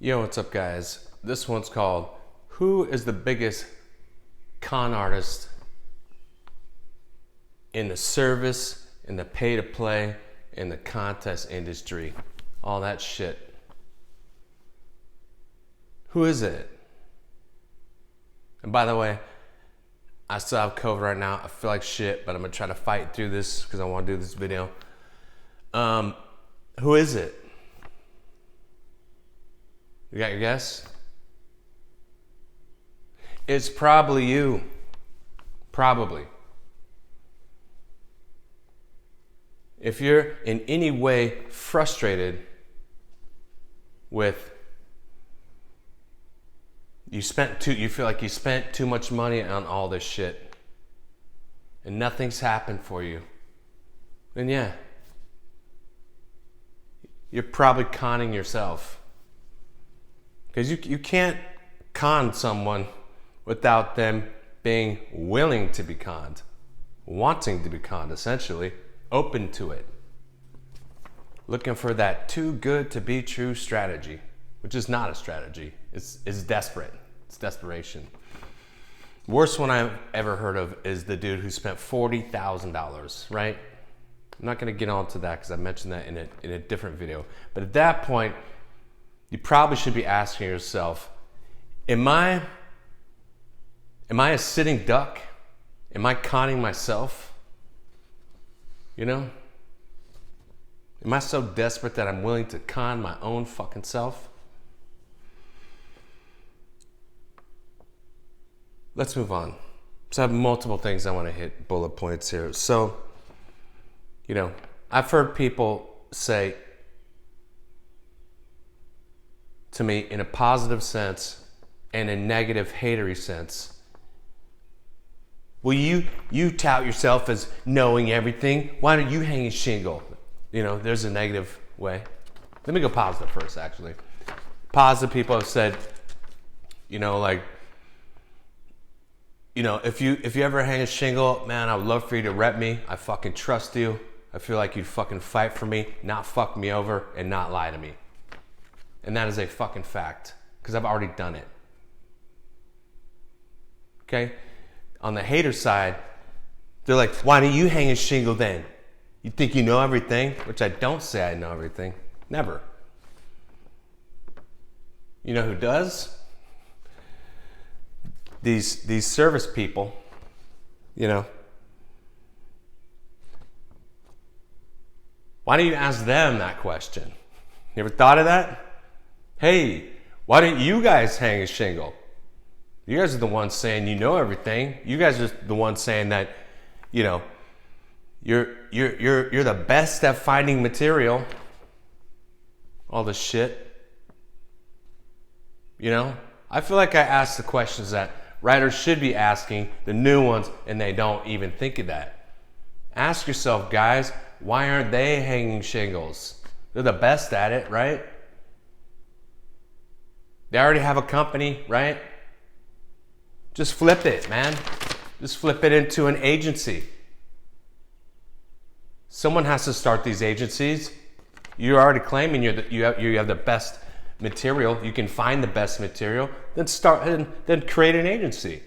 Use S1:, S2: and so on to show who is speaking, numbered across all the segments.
S1: Yo, what's up, guys? This one's called Who is the biggest con artist in the service, in the pay to play, in the contest industry? All that shit. Who is it? And by the way, I still have COVID right now. I feel like shit, but I'm gonna try to fight through this because I want to do this video. Who is it? You got your guess? It's probably you. Probably. If you're in any way frustrated with you feel like you spent too much money on all this shit and nothing's happened for you, then yeah, you're probably conning yourself. Because you can't con someone without them being willing to be conned, wanting to be conned, essentially, open to it. Looking for that too good to be true strategy, which is not a strategy. It's desperate. It's desperation. Worst one I've ever heard of is the dude who spent $40,000, right? I'm not going to get on to that because I mentioned that in a different video. But at that point, you probably should be asking yourself, am I a sitting duck? Am I conning myself? You know? Am I so desperate that I'm willing to con my own fucking self? Let's move on. So I have multiple things I want to hit, bullet points here. So, I've heard people say to me in a positive sense and a negative hatery sense, well, you tout yourself as knowing everything. Why don't you hang a shingle? There's a negative way. Let me go positive first, actually. Positive people have said, if you ever hang a shingle, man, I would love for you to rep me. I fucking trust you. I feel like you'd fucking fight for me, not fuck me over, and not lie to me. And that is a fucking fact, because I've already done it. Okay? On the hater side, they're like, why don't you hang a shingle then? You think you know everything? Which I don't say I know everything. Never. You know who does? These service people, Why don't you ask them that question? You ever thought of that? Hey, why don't you guys hang a shingle? You guys are the ones saying you know everything. You guys are the ones saying that, you're the best at finding material. All this shit. I feel like I ask the questions that writers should be asking, the new ones, and they don't even think of that. Ask yourself, guys, why aren't they hanging shingles? They're the best at it, right? They already have a company, right? Just flip it, man. Just flip it into an agency. Someone has to start these agencies. You're already claiming you have the best material. You can find the best material. Then create an agency.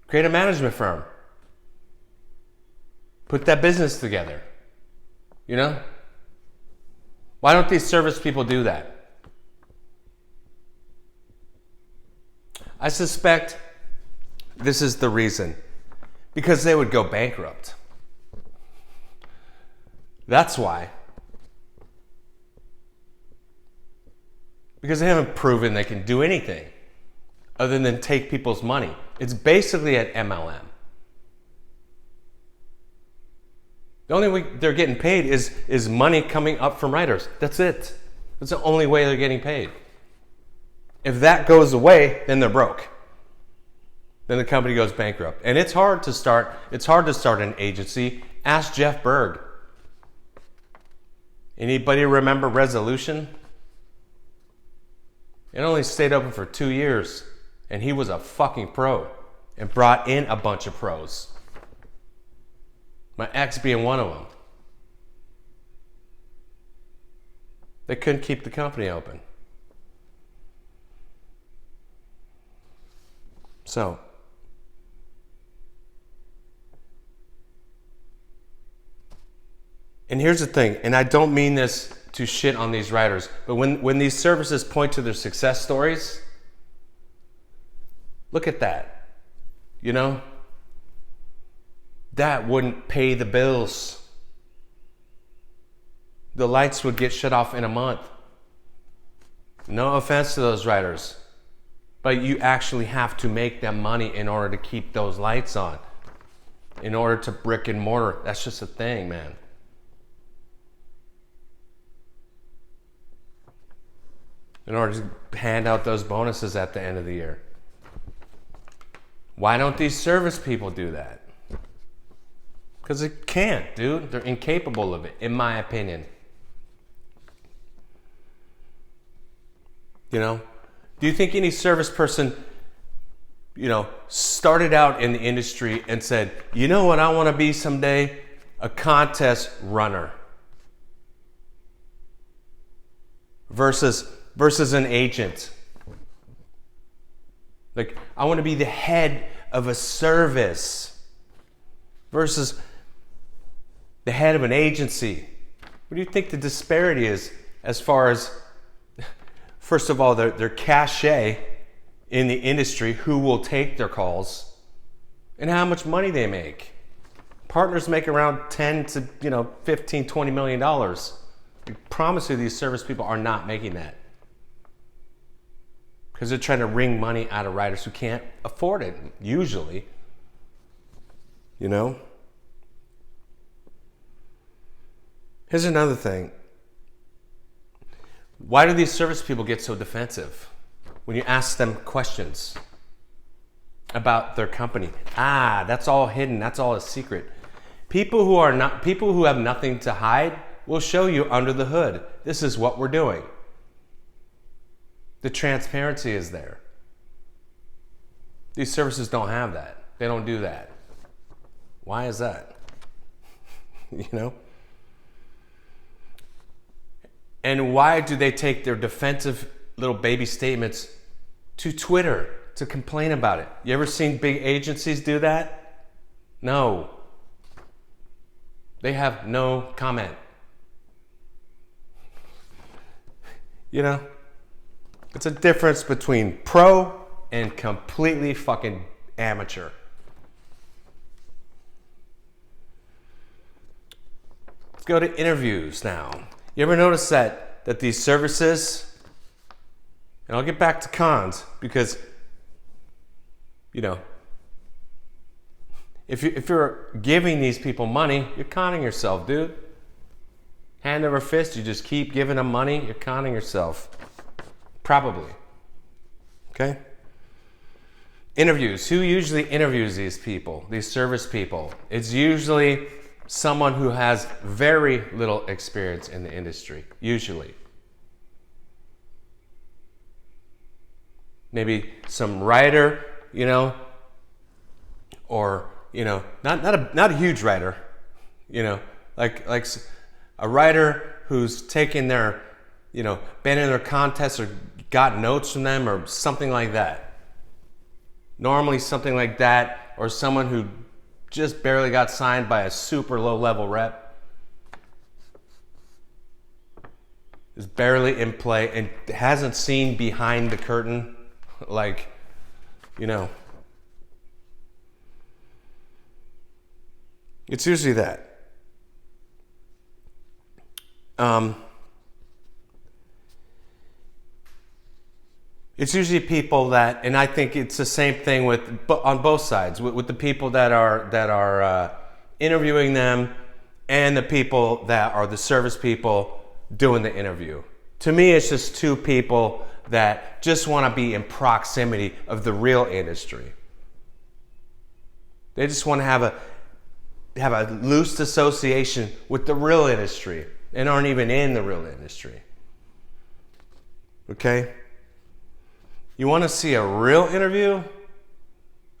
S1: Create a management firm. Put that business together. Why don't these service people do that? I suspect this is the reason. Because they would go bankrupt. That's why. Because they haven't proven they can do anything other than take people's money. It's basically an MLM. The only way they're getting paid is money coming up from writers. That's it. That's the only way they're getting paid. If that goes away, then they're broke. Then the company goes bankrupt. And it's hard to start an agency. Ask Jeff Berg. Anybody remember Resolution? It only stayed open for 2 years. And he was a fucking pro. And brought in a bunch of pros. My ex being one of them. They couldn't keep the company open. So, and here's the thing, and I don't mean this to shit on these writers, but when these services point to their success stories, look at that. You know? That wouldn't pay the bills. The lights would get shut off in a month. No offense to those writers, but you actually have to make them money in order to keep those lights on. In order to brick and mortar. That's just a thing, man. In order to hand out those bonuses at the end of the year. Why don't these service people do that? Because they can't, dude. They're incapable of it, in my opinion. You know? Do you think any service person, you know, started out in the industry and said, you know what I want to be someday? A contest runner. Versus an agent. Like, I want to be the head of a service versus the head of an agency. What do you think the disparity is as far as, first of all, their cachet in the industry, who will take their calls, and how much money they make? Partners make around 10 to, you know, 15, 20 million dollars. I promise you these service people are not making that. Because they're trying to wring money out of writers who can't afford it, usually. You know? Here's another thing. Why do these service people get so defensive when you ask them questions about their company? That's all hidden. That's all a secret. People who have nothing to hide will show you under the hood. This is what we're doing. The transparency is there. These services don't have that. They don't do that. Why is that? You know? And why do they take their defensive little baby statements to Twitter to complain about it? You ever seen big agencies do that? No. They have no comment. You know? It's a difference between pro and completely fucking amateur. Let's go to interviews now. You ever notice that these services, and I'll get back to cons because, you know, if you're giving these people money, you're conning yourself, dude. Hand over fist, you just keep giving them money, you're conning yourself. Probably. Okay? Interviews. Who usually interviews these people, these service people? It's usually someone who has very little experience in the industry, usually. Maybe some writer, you know, or, you know, not a huge writer, you know, like a writer who's taken their, you know, been in their contests or got notes from them or something like that. Normally something like that, or someone who just barely got signed by a super low level rep, is barely in play and hasn't seen behind the curtain, like, you know. It's usually that. It's usually people that, and I think it's the same thing on both sides, with the people that are interviewing them and the people that are the service people doing the interview. To me, it's just two people that just want to be in proximity of the real industry. They just want to have a loose association with the real industry and aren't even in the real industry. Okay? You want to see a real interview?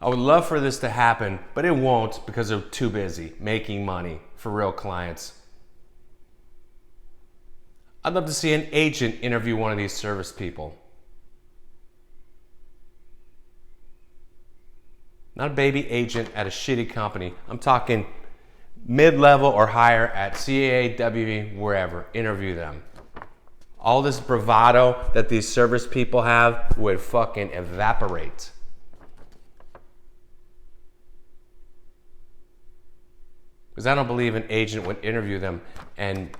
S1: I would love for this to happen, but it won't because they're too busy making money for real clients. I'd love to see an agent interview one of these service people. Not a baby agent at a shitty company. I'm talking mid-level or higher at CAA, WB, wherever. Interview them. All this bravado that these service people have would fucking evaporate. Because I don't believe an agent would interview them and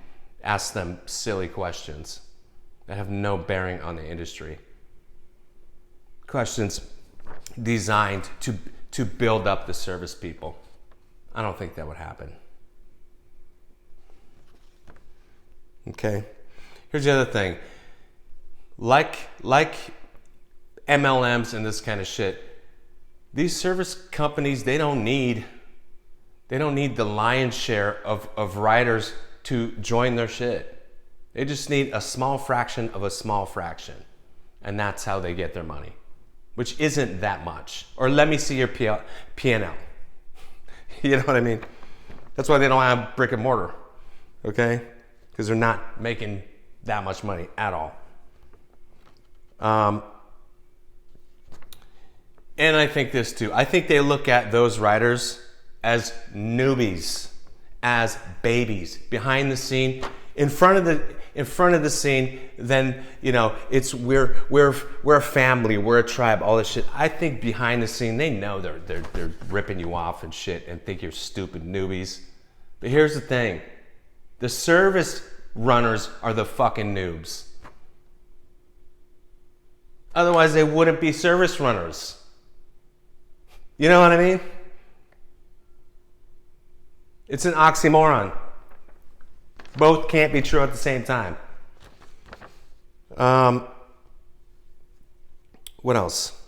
S1: ask them silly questions that have no bearing on the industry. Questions designed to build up the service people. I don't think that would happen. Okay. Here's the other thing. Like MLMs and this kind of shit, these service companies, they don't need the lion's share of writers to join their shit. They just need a small fraction of a small fraction. And that's how they get their money, which isn't that much. Or let me see your P&L. You know what I mean? That's why they don't have brick and mortar, okay? Because they're not making that much money at all. And I think this too. I think they look at those writers as newbies, as babies, behind the scene, in front of the scene. Then it's we're a family, we're a tribe, all this shit. I think behind the scene, they know they're ripping you off and shit, and think you're stupid newbies. But here's the thing: the service runners are the fucking noobs. Otherwise, they wouldn't be service runners. You know what I mean? It's an oxymoron. Both can't be true at the same time. What else?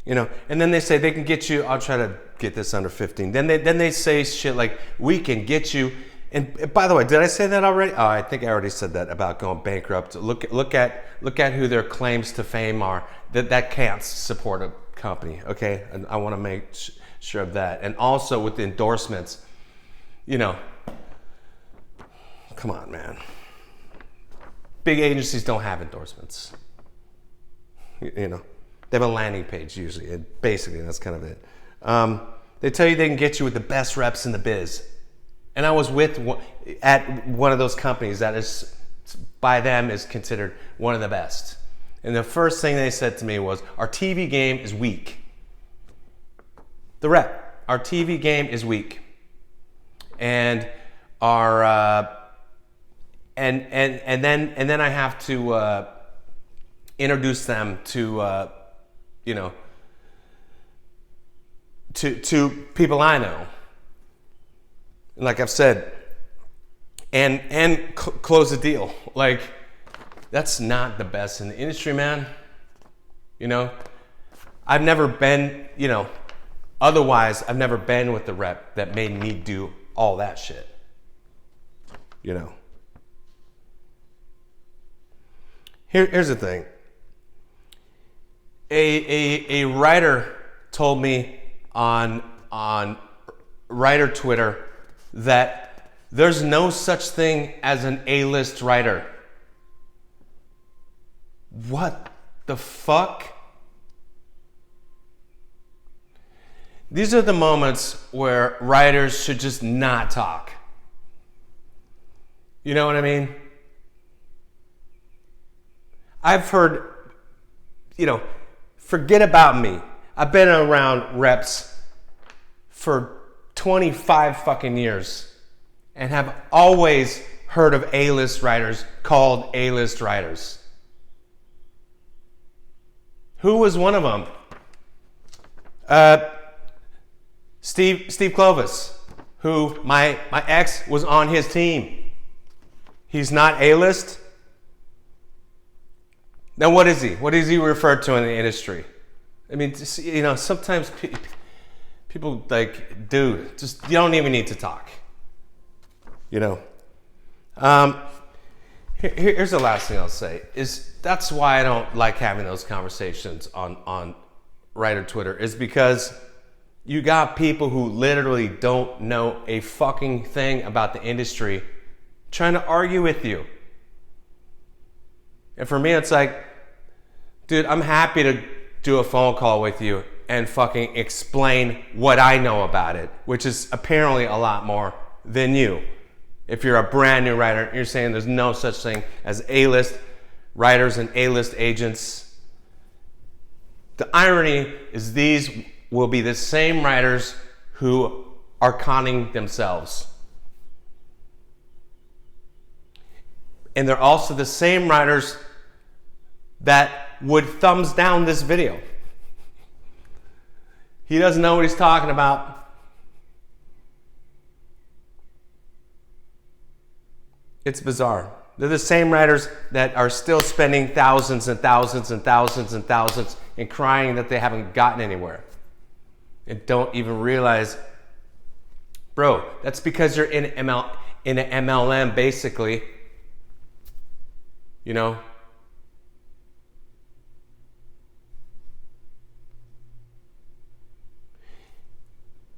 S1: And then they say they can get you. I'll try to get this under 15. Then they say shit like, we can get you. And by the way, did I say that already? Oh, I think I already said that about going bankrupt. Look at who their claims to fame are. That can't support a company. Okay, and I want to make sure of that. And also with the endorsements, come on, man. Big agencies don't have endorsements. They have a landing page usually. Basically, that's kind of it. They tell you they can get you with the best reps in the biz. And I was at one of those companies that is, by them, is considered one of the best. And the first thing they said to me was, our TV game is weak. The rep, our TV game is weak. And our and then I have to introduce them to to people I know. And like I've said, and close the deal. Like, that's not the best in the industry, man. I've never been, otherwise I've never been with the rep that made me do all that shit. Here's the thing. A writer told me on writer Twitter that there's no such thing as an A-list writer. What the fuck? These are the moments where writers should just not talk. You know what I mean? I've heard, forget about me. I've been around reps for 25 fucking years and have always heard of A-list writers called A-list writers. Who was one of them? Steve Clovis, who my ex was on his team. He's not A-list. Then what is he? What is he referred to in the industry? I mean, sometimes people like, dude, just, you don't even need to talk. Here's the last thing I'll say is that's why I don't like having those conversations on writer Twitter, is because You got people who literally don't know a fucking thing about the industry trying to argue with you. And for me, it's like, dude, I'm happy to do a phone call with you and fucking explain what I know about it, which is apparently a lot more than you. If you're a brand new writer, you're saying there's no such thing as A-list writers and A-list agents. The irony is these will be the same writers who are conning themselves. And they're also the same writers that would thumbs down this video. He doesn't know what he's talking about. It's bizarre. They're the same writers that are still spending thousands and thousands and thousands and thousands and crying that they haven't gotten anywhere. And don't even realize, bro, that's because you're in an MLM basically. You know?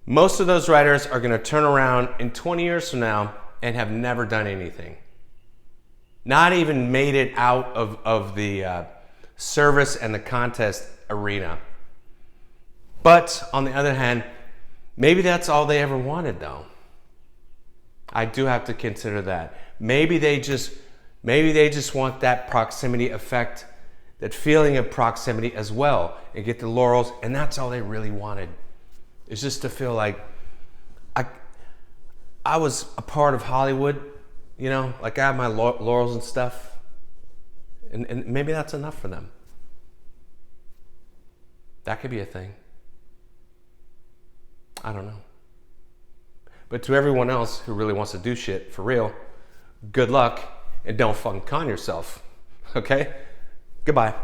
S1: Most of those writers are going to turn around in 20 years from now and have never done anything. Not even made it out of the service and the contest arena. But on the other hand, maybe that's all they ever wanted though. I do have to consider that. Maybe they just want that proximity effect, that feeling of proximity as well, and get the laurels, and that's all they really wanted. It's just to feel like I was a part of Hollywood, you know, like I have my laurels and stuff, and maybe that's enough for them. That could be a thing. I don't know. But to everyone else who really wants to do shit for real, good luck, and don't fucking con yourself. Okay? Goodbye.